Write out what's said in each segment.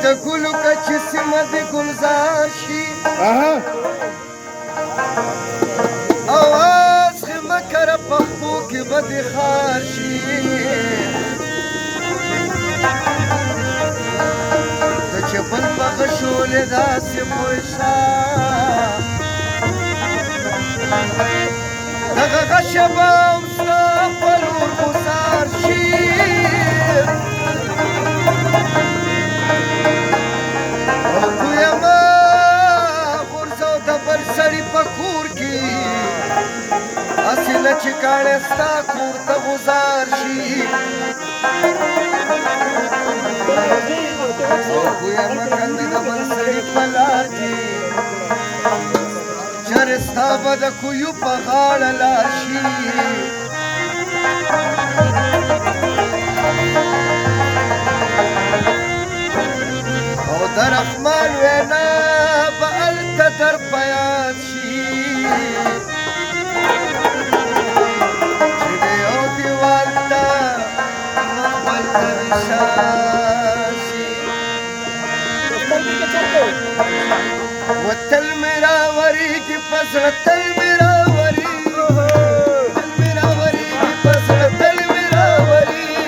د ګلو کچې سیمه د ګلزار شي اواز خیمه کره پښتو کې به د ښار شي د چپل په غشولې داسې پوه شه دغه غشه به هم ستا په لور ګسار شي او دویمه غورځو د بل سړي په کور کې هسې نه چې کاڼی ستا کور ته غوځار شي او دویمه کنده د بل سړي په لار کې چرې ستا به د کویو په غاړه لار شي او د رحمان وینا به هلته در په یاد شي چې د یو دیوال ته مخ بل ته وشار شي وتل مې راورېږي په زړه تل مې راورېږي تل مې راورېږي په زړه تل مې راورېږي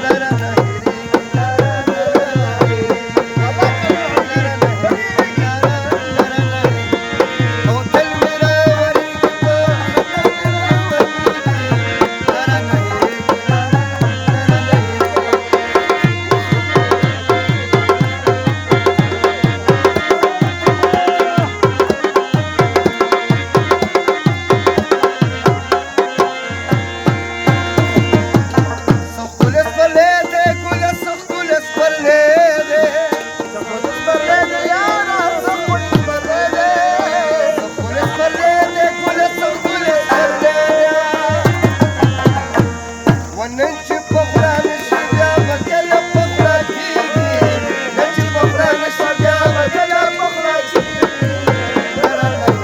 لره نه هېرېږي لره نه هېرېږي لره نه هېرېږي لره نه هېرېږي او تل مې راورېږي په زړه تل مې راورېږي لره نه هېرېږي لره نه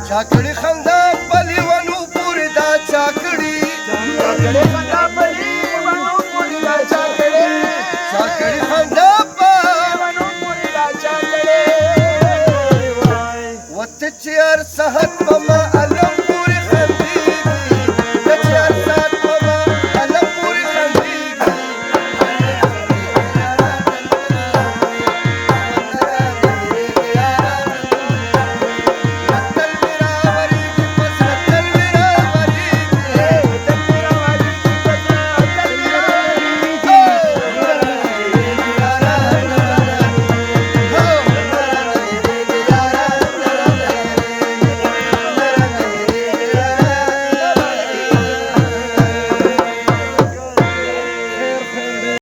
چاکړي خندا په لیونو پورې دا چاکړي چاکړي خندا په لیونو پورې دا چاکړي چاکړي خندا په لیونو پورې دا چاکړي وته چې هر صحت په ما